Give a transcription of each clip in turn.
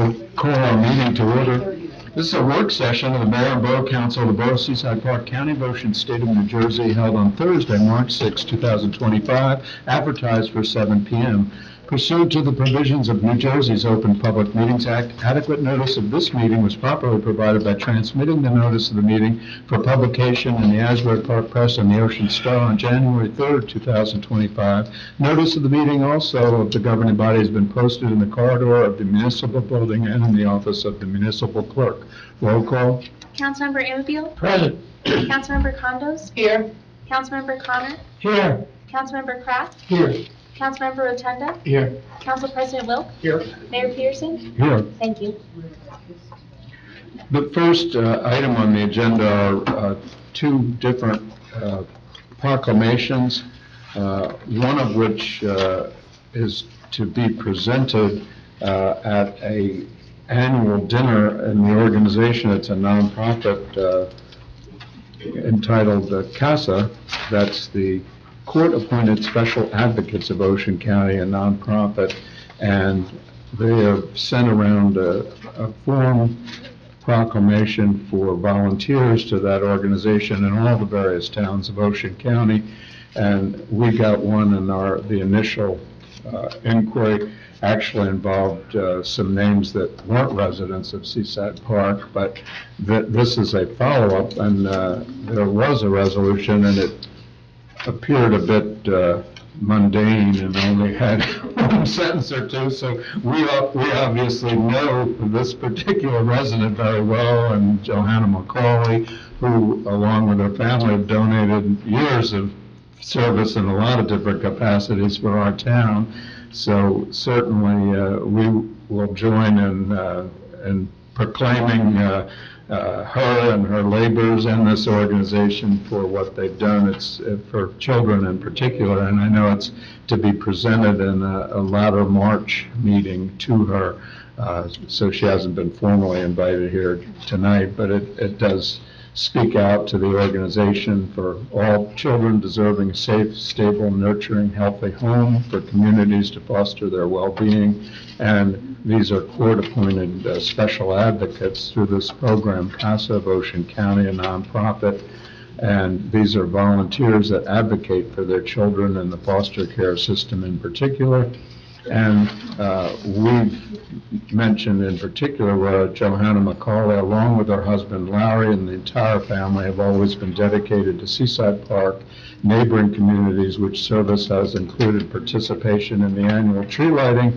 We'll call our meeting to order. This is a work session of the Mayor and Borough Council of the Borough of Seaside, Park County, Ocean State of New Jersey, held on Thursday, March 6, 2025, advertised for 7 p.m. Pursuant to the provisions of New Jersey's Open Public Meetings Act, adequate notice of this meeting was properly provided by transmitting the notice of the meeting for publication in the Asbury Park Press and the Ocean Star on January 3, 2025. Notice of the meeting also of the governing body has been posted in the corridor of the municipal building and in the office of the municipal clerk. Roll call. Councilmember Anfield? Present. Councilmember Condos? Here. Councilmember Connor? Here. Councilmember Kraft? Here. Councilmember Rotunda? Here. Council President Wilk? Here. Mayor Pearson? Here. Thank you. The first item on the agenda are two different proclamations, one of which is to be presented at a annual dinner in the organization. It's a nonprofit entitled CASA. That's the Court-Appointed Special Advocates of Ocean County, a nonprofit, and they have sent around a form proclamation for volunteers to that organization in all the various towns of Ocean County, and we got one, and the initial inquiry actually involved some names that weren't residents of Seaside Park, but this is a follow-up, and there was a resolution, and it appeared a bit mundane and only had one sentence or two, so we obviously know this particular resident very well, and Johanna McCauley, who along with her family have donated years of service in a lot of different capacities for our town. So certainly we will join in proclaiming her and her labors and this organization for what they've done. It's for children in particular, and I know it's to be presented in a latter March meeting to her, so she hasn't been formally invited here tonight, but it does speak out to the organization for all children deserving a safe, stable, nurturing, healthy home, for communities to foster their well-being. And these are court-appointed special advocates through this program, CASA of Ocean County, a nonprofit. And these are volunteers that advocate for their children and the foster care system in particular. And we've mentioned in particular where Johanna McCauley, along with her husband Larry and the entire family, have always been dedicated to Seaside Park, neighboring communities, which service has included participation in the annual tree lighting.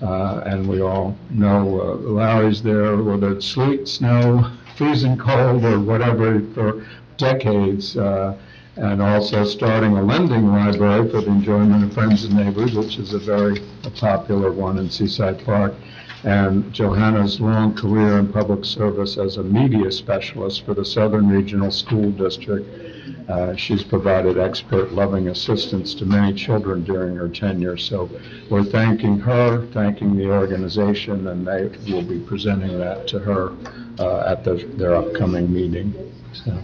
And we all know Larry's there, whether it's sleet, snow, freezing cold, or whatever, for decades. And also starting a lending library for the enjoyment of friends and neighbors, which is a very popular one in Seaside Park. And Johanna's long career in public service as a media specialist for the Southern Regional School District. She's provided expert, loving assistance to many children during her tenure. So we're thanking her, thanking the organization, and they will be presenting that to her at their upcoming meeting. So.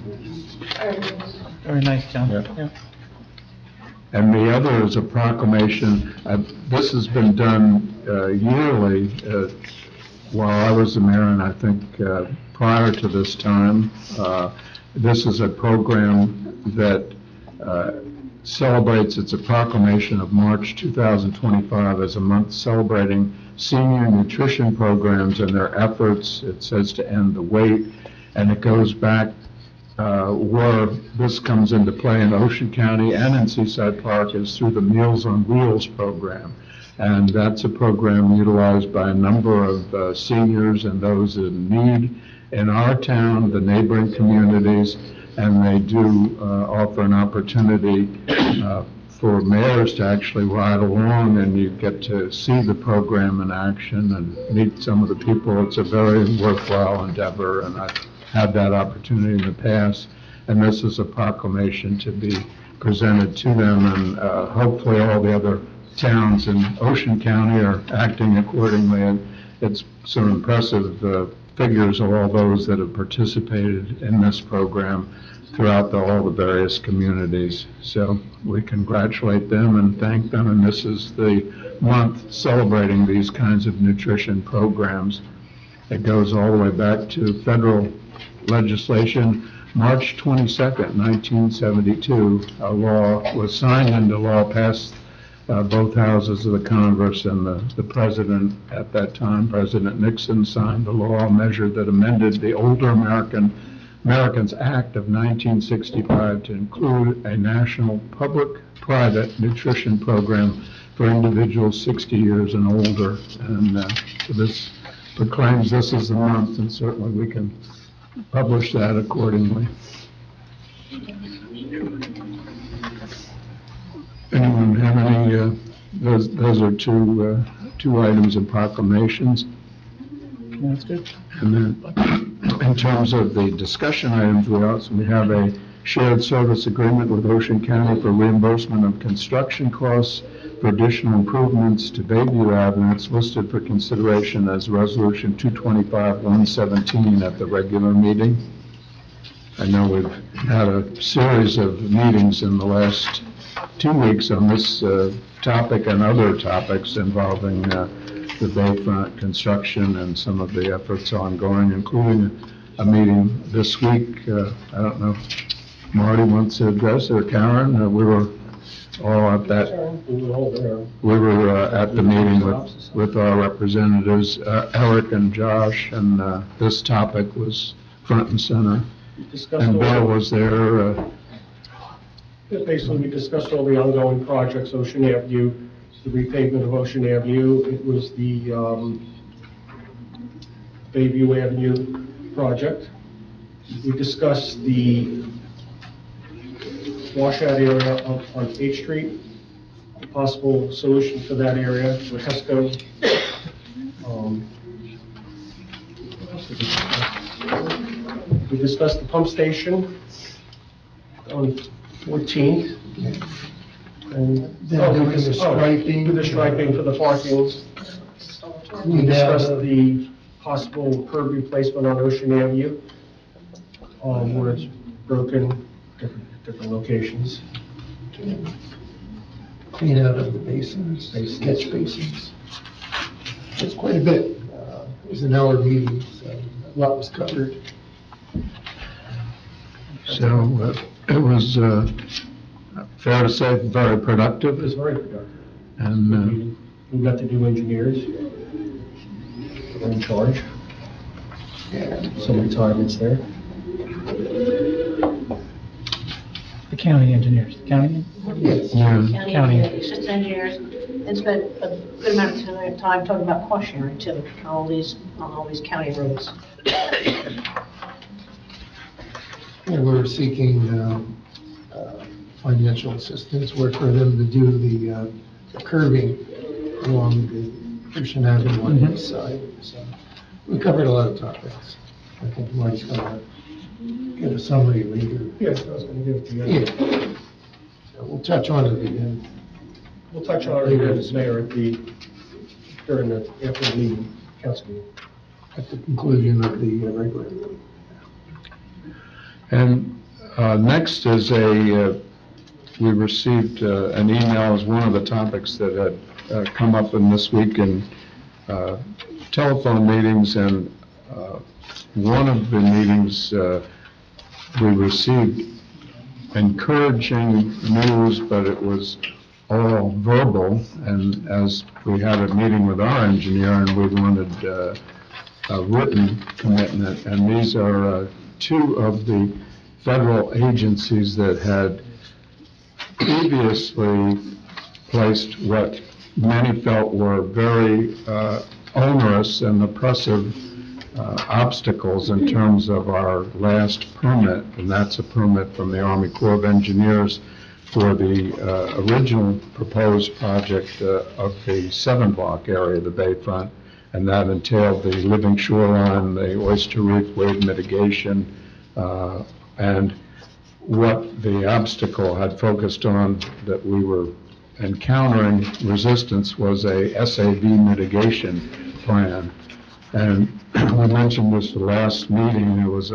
Very nice, John. Yeah. Yeah. And the other is a proclamation. This has been done yearly while I was the mayor, and I think prior to this time. This is a program that celebrates, it's a proclamation of March 2025 as a month celebrating senior nutrition programs and their efforts. It says to end the wait, and it goes back where this comes into play in Ocean County and in Seaside Park is through the Meals on Wheels program. And that's a program utilized by a number of seniors and those in need in our town, the neighboring communities, and they do offer an opportunity for mayors to actually ride along, and you get to see the program in action and meet some of the people. It's a very worthwhile endeavor, and I've had that opportunity in the past, and this is a proclamation to be presented to them, and hopefully all the other towns in Ocean County are acting accordingly. And it's some impressive figures of all those that have participated in this program throughout all the various communities. So we congratulate them and thank them, and this is the month celebrating these kinds of nutrition programs. It goes all the way back to federal legislation. March 22nd, 1972, a law was signed into law, passed both houses of the Congress, and the president at that time, President Nixon, signed the law, a measure that amended the older Americans Act of 1965 to include a national public-private nutrition program for individuals 60 years and older. And so this proclaims this is the month, and certainly we can publish that accordingly. Anyone have any, those are two items of proclamations. That's good. And then, in terms of the discussion items, we have a shared service agreement with Ocean County for reimbursement of construction costs for additional improvements to Bayview Avenue. It's listed for consideration as Resolution 225-117 at the regular meeting. I know we've had a series of meetings in the last 2 weeks on this topic and other topics involving the Bayfront construction and some of the efforts ongoing, including a meeting this week. I don't know if Marty wants to address, or Karen. We were all at that. We were at the meeting with our representatives, Eric and Josh, and this topic was front and center. And Bill was there. Basically, we discussed all the ongoing projects, Ocean Avenue, the repavement of Ocean Avenue. It was the Bayview Avenue project. We discussed the washout area on 8th Street, a possible solution for that area with HESCO. We discussed the pump station on 14th. And Then do the striping. Do the striping for the parking. We discussed the possible curb replacement on Ocean Avenue, where it's broken, different locations. Clean out of the basins, catch basins. It's quite a bit. It was an hour meeting, so a lot was covered. So it was fair to say very It productive. was very productive. And We got the new engineers. They're in charge. Some retirements there. The county engineers, county? Yes. County. Assistant engineers, and spent a good amount of time talking about cost sharing too, on all these county roads. And we're seeking financial assistance, work for them to do the curving along the Ocean Avenue on the east side. So we covered a lot of topics. I think Marty's gonna give a summary later. Yes, I was going to give it to you. Yeah. So we'll touch on it again. We'll touch on it later, Mayor, after the meeting, council meeting. At the conclusion of the regular. And next is we received an email as one of the topics that had come up in this week in telephone meetings, and one of the meetings we received encouraging news, but it was all verbal, and as we had a meeting with our engineer and we wanted a written commitment, and these are two of the federal agencies that had previously placed what many felt were very onerous and oppressive obstacles in terms of our last permit, and that's a permit from the Army Corps of Engineers for the original proposed project of the 7-block area of the Bayfront, and that entailed the living shoreline, the oyster reef wave mitigation, and what the obstacle had focused on that we were encountering resistance was a SAV mitigation plan. And we mentioned this the last meeting. It was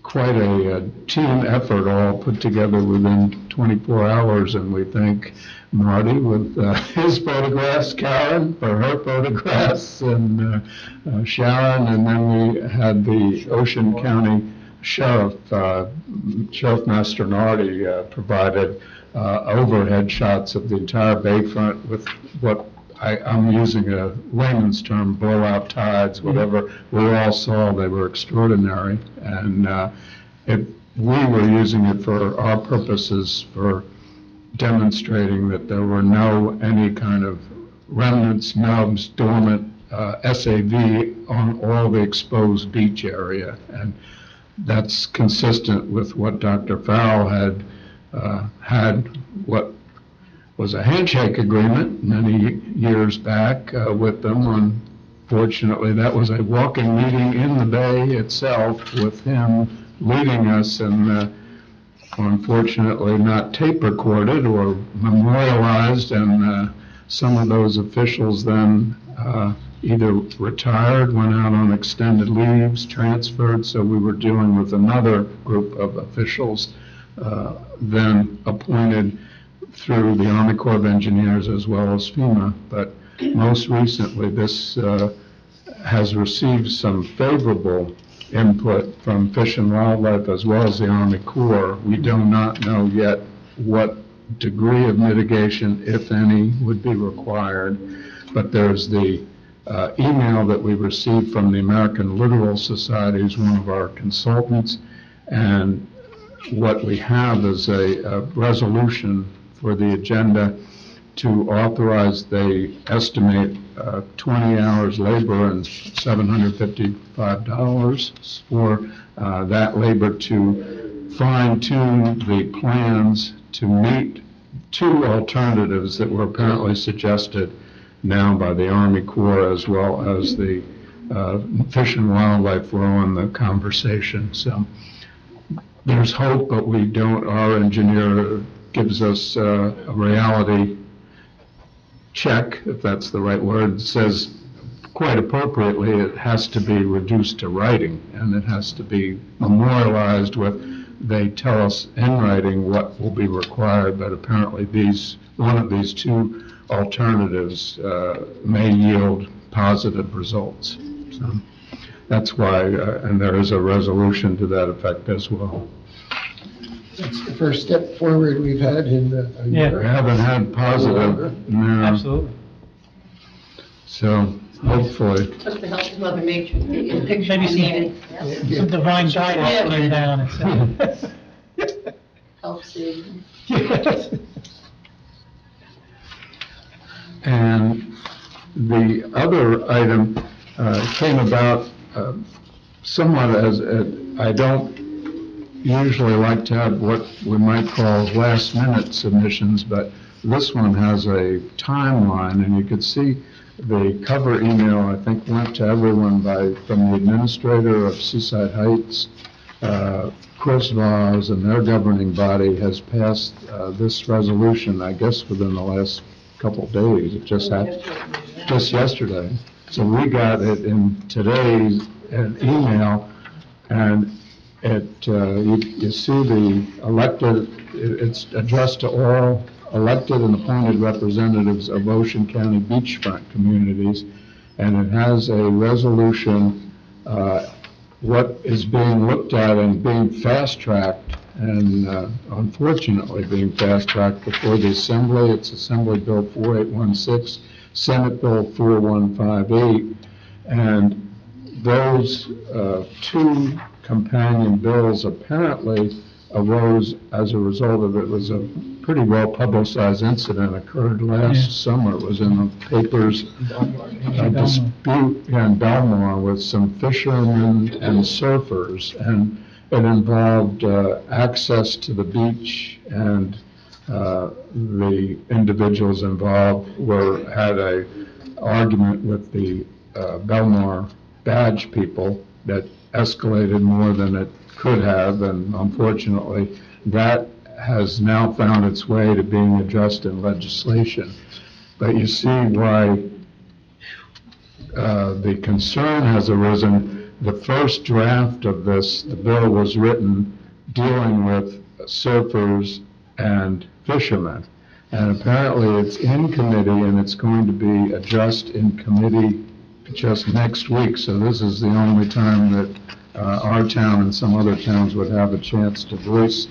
quite a team effort all put together within 24 hours, and we thank Marty with his photographs, Karen for her photographs, and Sharon, and then we had the Ocean County Sheriff, Sheriff Master Nardi provided overhead shots of the entire bayfront with what I'm using a layman's term, blowout tides, whatever we all saw. They were extraordinary, and we were using it for our purposes for demonstrating that there were any kind of remnants, nubs, dormant SAV on all the exposed beach area, and that's consistent with what Dr. Farrell had what was a handshake agreement many years back with them. Unfortunately, that was a walking meeting in the bay itself with him leading us, and unfortunately not tape recorded or memorialized, and some of those officials then either retired, went out on extended leaves, transferred, so we were dealing with another group of officials then appointed through the Army Corps of Engineers as well as FEMA. But most recently, this has received some favorable input from Fish and Wildlife as well as the Army Corps. We do not know yet what degree of mitigation, if any, would be required, but there's the email that we received from the American Littoral Society, who's one of our consultants, and what we have is a resolution for the agenda to authorize, they estimate 20 hours labor and $755 for that labor to fine-tune the plans to meet two alternatives that were apparently suggested now by the Army Corps as well as the Fish and Wildlife were on the conversation. So there's hope, but we don't, our engineer gives us a reality check, if that's the right word, says quite appropriately it has to be reduced to writing, and it has to be memorialized with, they tell us in writing what will be required, but apparently one of these two alternatives may yield positive results. So that's why, and there is a resolution to that effect as well. It's the first step forward we've had in a year. We haven't had positive, no. Absolutely. So hopefully, Just to help Mother Nature. The picture Maybe on some- the Some divine guidance came down and said. help see. Yes. and the other item came about somewhat as, I don't usually like to have what we might call last-minute submissions, but this one has a timeline, and you could see the cover email, I think, went to everyone from the administrator of Seaside Heights. Chris Vaz and their governing body has passed this resolution, I guess, within the last couple of days. It just happened just yesterday. So we got it in today's email, and you see the elected, it's addressed to all elected and appointed representatives of Ocean County beachfront communities, and it has a resolution, what is being looked at and being fast-tracked, and unfortunately being fast-tracked before the Assembly. It's Assembly Bill 4816, Senate Bill 4158, and those two companion bills apparently arose as a result of, it was a pretty well-publicized incident occurred last summer. It was in the papers, a dispute in Belmar with some fishermen and surfers, and it involved access to the beach, and the individuals involved had a argument with the Belmar badge people that escalated more than it could have, and unfortunately that has now found its way to being addressed in legislation. But you see why the concern has arisen the first draft of this, the bill was written dealing with surfers and fishermen. And apparently it's in committee and it's going to be addressed in committee just next week. So this is the only time that our town and some other towns would have a chance to voice,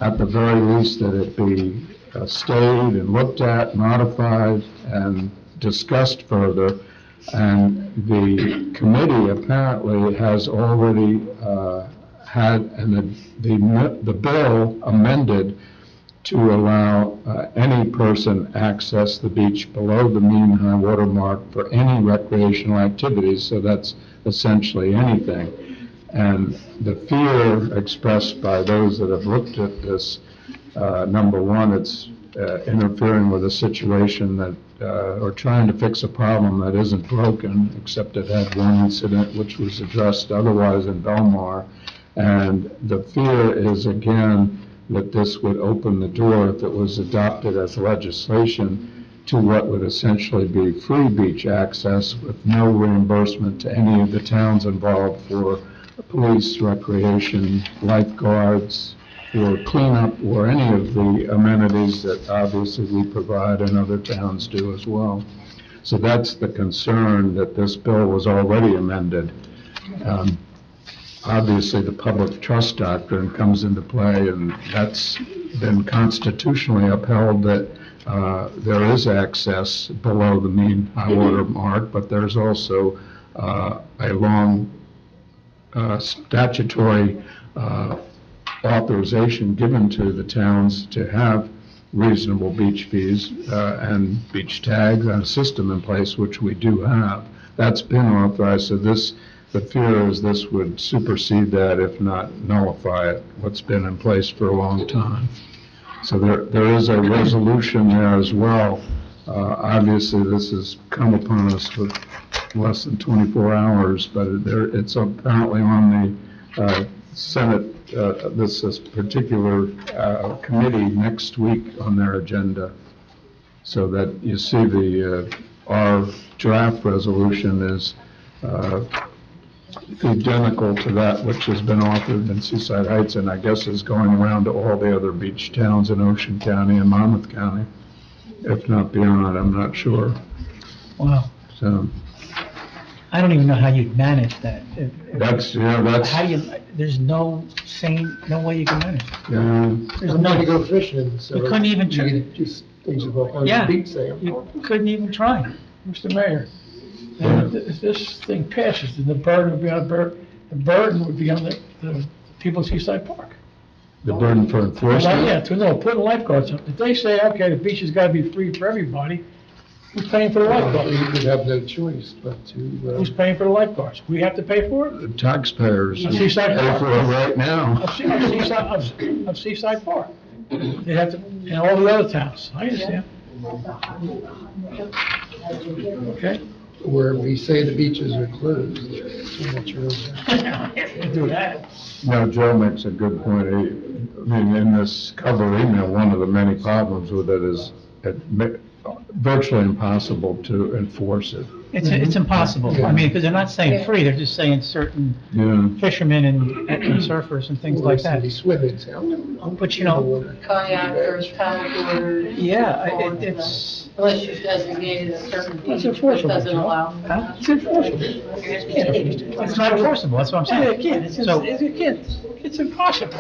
at the very least, that it be stayed and looked at, modified, and discussed further. And the committee apparently has already had the bill amended to allow any person access the beach below the mean high water mark for any recreational activities, so that's essentially anything. And the fear expressed by those that have looked at this, number one, it's interfering with a situation that, or trying to fix a problem that isn't broken, except it had one incident which was addressed otherwise in Belmar. And the fear is, again, that this would open the door, if it was adopted as legislation, to what would essentially be free beach access with no reimbursement to any of the towns involved for police, recreation, lifeguards, for cleanup, or any of the amenities that obviously we provide and other towns do as well. So that's the concern, that this bill was already amended. Obviously, the public trust doctrine comes into play, and that's been constitutionally upheld, that there is access below the mean high water mark, but there's also a long statutory authorization given to the towns to have reasonable beach fees and beach tags and a system in place, which we do have. That's been authorized, so the fear is this would supersede that, if not nullify it, what's been in place for a long time. So there is a resolution there as well. Obviously, this has come upon us with less than 24 hours, but it's apparently on the Senate, this particular committee next week on their agenda. So that you see our draft resolution is identical to that which has been authored in Seaside Heights, and I guess is going around to all the other beach towns in Ocean County and Monmouth County, if not beyond, I'm not sure. Wow. So I don't even know how you'd manage that. that's, How do you, there's no way you can manage it. There's I'm going to no, go fishing, so. You couldn't even try. You just things about on Yeah. the beach there. You couldn't even try. Mr. Mayor, if this thing passes, then the burden would be on the people at Seaside Park. the burden for Well, enforcement. yeah, putting lifeguards up. If they say, okay, the beach has got to be free for everybody, who's paying for the lifeguards? You would have no choice but to, Who's paying for the lifeguards? We have to pay for it? The taxpayers On Seaside pay Park. for it right now. Of Seaside Park. They have to, and all the other towns, I understand. Okay? where we say the beaches are closed. So that's really- Do that. No, Joe makes a good point. I mean, in this cover email, one of the many problems with it is virtually impossible to enforce it. It's impossible. I mean, because they're not saying free, they're just saying certain Yeah. fishermen and surfers and things like that. City swimming's out. But, you know, Kayakers, paddleboarders. Yeah, all of it's- that. Unless you've designated a certain beach That's that enforceable, doesn't Joe. allow. Huh? It's enforceable. It's not enforceable, that's what I'm saying. Yeah, it can't, it's impossible.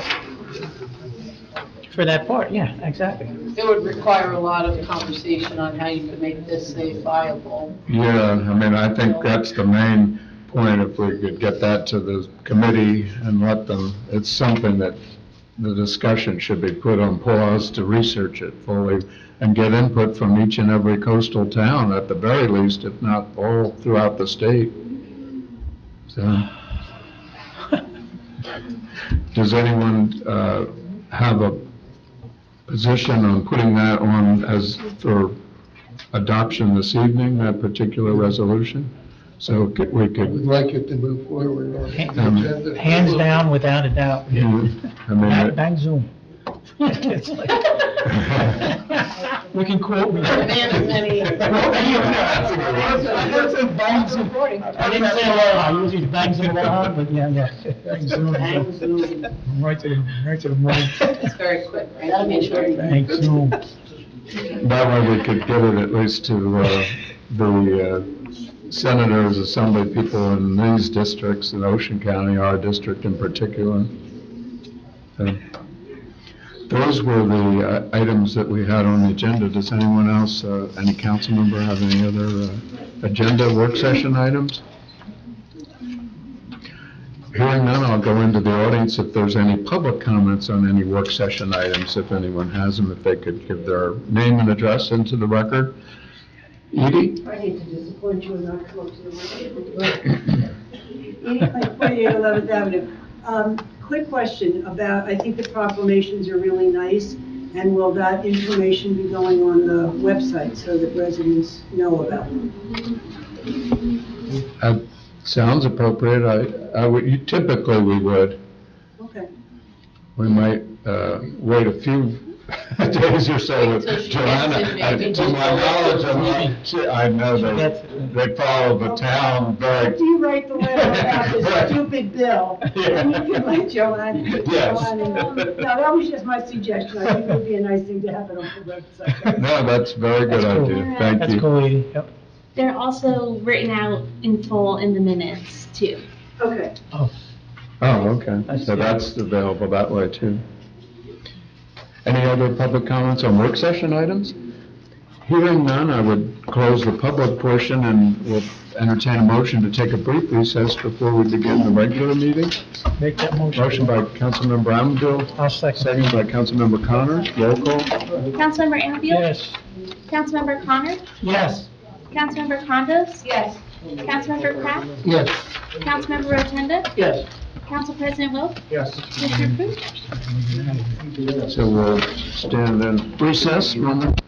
For that part, yeah, exactly. It would require a lot of conversation on how you could make this a viable. Yeah, I mean, I think that's the main point, if we could get that to the committee and let them, it's something that the discussion should be put on pause to research it fully and get input from each and every coastal town at the very least, if not all throughout the state. So, does anyone have a position on putting that on as for adoption this evening, that particular resolution? So we We'd could, like it to move forward on the agenda. Hands down, without a doubt. I mean, Bang, bang, zoom. It's like- You can quote me. Demands many. I didn't say a lot, I usually bangs them a lot, but yeah, yeah. Bang, zoom. Right to the money. It's very quick, right? That'll be a short. Thank you. That way we could get it at least to the senators, assembly people in these districts, in Ocean County, our district in particular. Those were the items that we had on the agenda. Does anyone else, any council member have any other agenda work session items? Hearing none, I'll go into the audience if there's any public comments on any work session items, if anyone has them, if they could give their name and address into the record. Edie? I hate to disappoint you and not come up to the mic. Edie, 48 11th Avenue. Quick question about, I think the proclamations are really nice, and will that information be going on the website so that residents know about them? Sounds appropriate. I would, typically we would. Okay. We might wait a few days or so with Wait till she Joanna. gets it, maybe. To my knowledge, I know they follow the town very. After you write the letter about this stupid bill, then you can let Joanne. Yes. No, that was just my suggestion. I think it would be a nice thing to have it on the website. No, that's a very good That's cool. idea. Thank That's you. cool, Edie, yep. They're also written out in full in the minutes, too. Okay. Oh, okay. So that's available that way too. Any other public comments on work session items? Hearing none, I would close the public portion and we'll entertain a motion to take a brief recess before we begin the regular meeting. Make that motion. Motion by Councilmember Ammaville, I'll second. second by Councilmember Connor. Roll call. Councilmember Anfield? Yes. Councilmember Connor? Yes. Councilmember Condos? Yes. Councilmember Kraft? Yes. Councilmember Rotunda? Yes. Council President Wilk? Yes. Motion approved. So we'll stand in recess. Moment.